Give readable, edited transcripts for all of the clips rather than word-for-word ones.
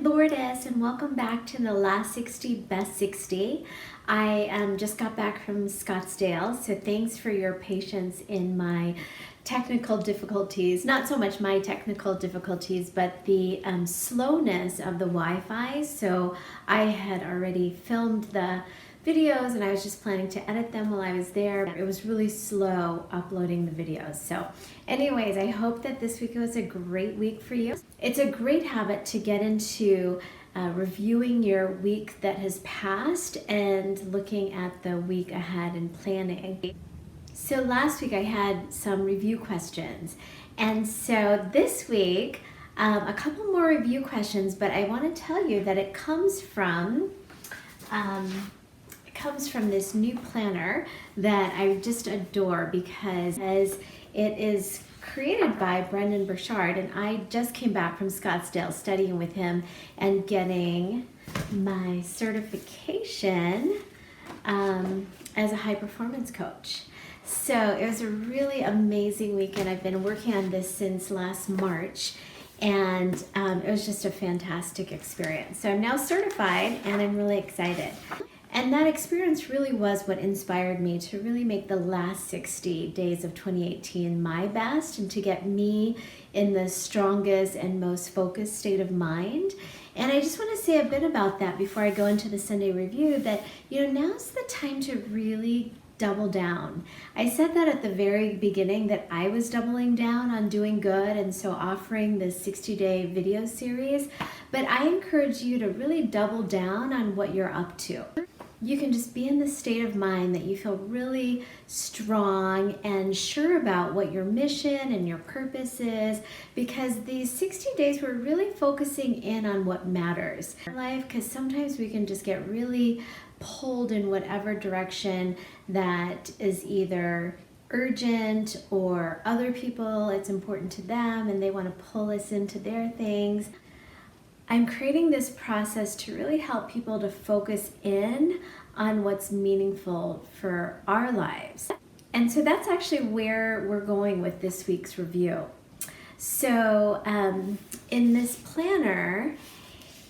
Lourdes, and welcome back to the Last 60 Best 60. I just got back from Scottsdale, so thanks for your patience in my technical difficulties. Not so much my technical difficulties, but the slowness of the Wi-Fi. So I had already filmed the videos and I was just planning to edit them while I was there. It was really slow uploading the videos. So anyways, I hope that this week was a great week for you. It's a great habit to get into reviewing your week that has passed and looking at the week ahead and planning. So last week I had some review questions, and so this week a couple more review questions, but I want to tell you that it comes from this new planner that I just adore because it is created by Brendan Burchard, and I just came back from Scottsdale studying with him and getting my certification as a high performance coach. So it was a really amazing weekend. I've been working on this since last March, and it was just a fantastic experience. So I'm now certified and I'm really excited. And that experience really was what inspired me to really make the last 60 days of 2018 my best and to get me in the strongest and most focused state of mind. And I just want to say a bit about that before I go into the Sunday review, that now's the time to really double down. I said that at the very beginning, that I was doubling down on doing good, and so offering this 60-day video series, but I encourage you to really double down on what you're up to. You can just be in the state of mind that you feel really strong and sure about what your mission and your purpose is, because these 60 days we're really focusing in on what matters in life, because sometimes we can just get really pulled in whatever direction that is either urgent or other people, it's important to them and they want to pull us into their things. I'm creating this process to really help people to focus in on what's meaningful for our lives. And so that's actually where we're going with this week's review. So in this planner,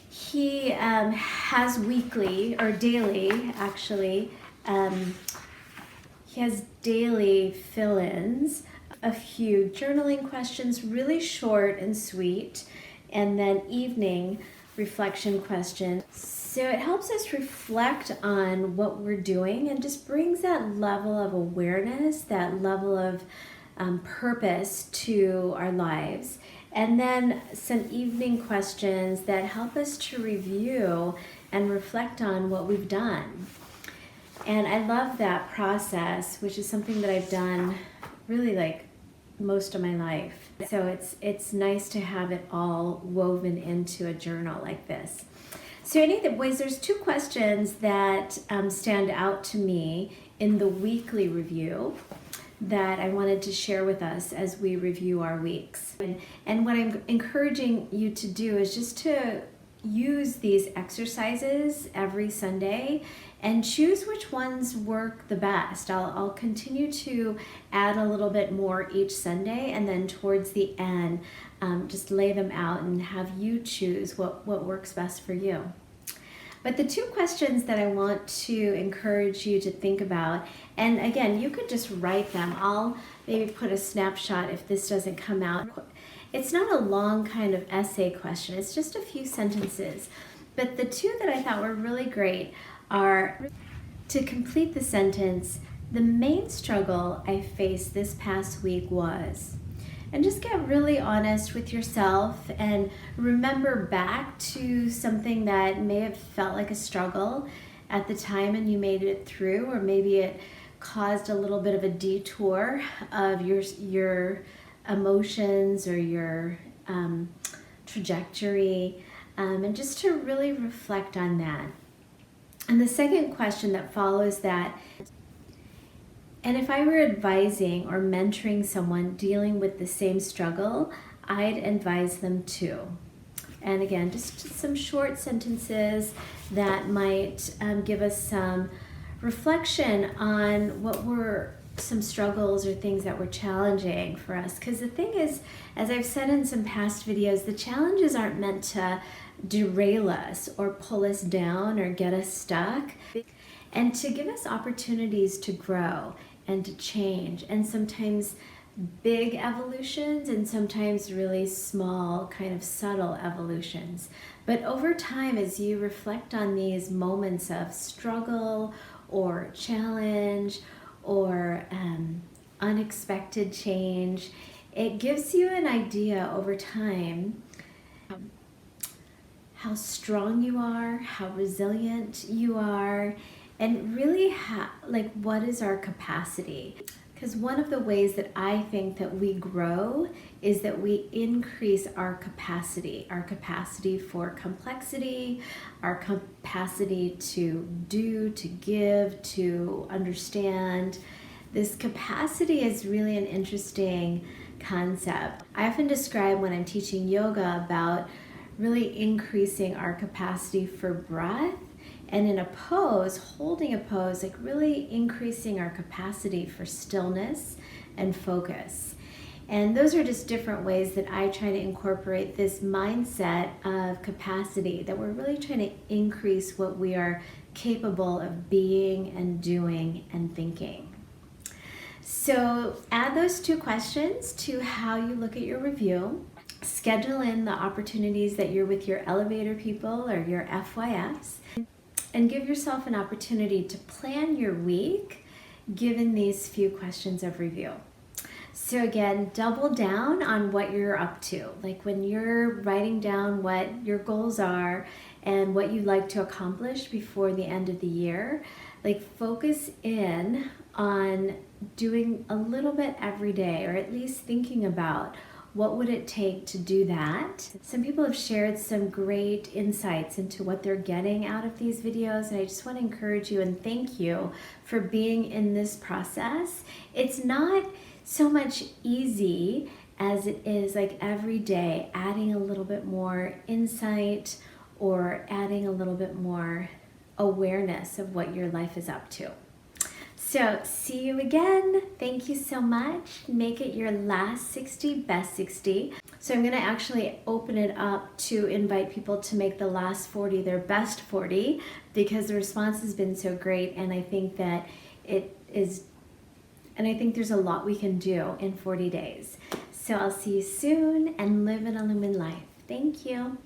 he has weekly or daily, actually, he has daily fill-ins, a few journaling questions, really short and sweet, and then evening reflection questions. So it helps us reflect on what we're doing and just brings that level of awareness, that level of purpose to our lives. And then some evening questions that help us to review and reflect on what we've done. And I love that process, which is something that I've done really like most of my life. So it's nice to have it all woven into a journal like this. So anyways, there's two questions that stand out to me in the weekly review that I wanted to share with us as we review our weeks. And what I'm encouraging you to do is just to use these exercises every Sunday and choose which ones work the best. I'll continue to add a little bit more each Sunday, and then towards the end, just lay them out and have you choose what works best for you. But the two questions that I want to encourage you to think about, and again, you could just write them. I'll maybe put a snapshot if this doesn't come out. It's not a long kind of essay question, it's just a few sentences. But the two that I thought were really great are to complete the sentence, the main struggle I faced this past week was, and just get really honest with yourself and remember back to something that may have felt like a struggle at the time and you made it through, or maybe it caused a little bit of a detour of your emotions or your trajectory, and just to really reflect on that. And the second question that follows that, and if I were advising or mentoring someone dealing with the same struggle, I'd advise them too. And again, just some short sentences that might give us some reflection on what we're some struggles or things that were challenging for us. Because the thing is, as I've said in some past videos, the challenges aren't meant to derail us or pull us down or get us stuck, and to give us opportunities to grow and to change, and sometimes big evolutions and sometimes really small, kind of subtle evolutions. But over time, as you reflect on these moments of struggle or challenge or unexpected change, it gives you an idea over time how strong you are, how resilient you are, and really what is our capacity. Because one of the ways that I think that we grow is that we increase our capacity for complexity, our capacity to do, to give, to understand. This capacity is really an interesting concept. I often describe when I'm teaching yoga about really increasing our capacity for breath, and in a pose, holding a pose, like really increasing our capacity for stillness and focus. And those are just different ways that I try to incorporate this mindset of capacity, that we're really trying to increase what we are capable of being and doing and thinking. So add those 2 questions to how you look at your review. Schedule in the opportunities that you're with your elevator people or your FYFs, and give yourself an opportunity to plan your week given these few questions of review. So again, double down on what you're up to. Like when you're writing down what your goals are and what you'd like to accomplish before the end of the year, like focus in on doing a little bit every day, or at least thinking about what would it take to do that. Some people have shared some great insights into what they're getting out of these videos, and I just want to encourage you and thank you for being in this process. It's not so much easy as it is like every day adding a little bit more insight or adding a little bit more awareness of what your life is up to. So see you again. Thank you so much. Make it your last 60, best 60. So I'm going to actually open it up to invite people to make the last 40 their best 40, because the response has been so great, and I think that it is, and I think there's a lot we can do in 40 days. So I'll see you soon, and live an illumined life. Thank you.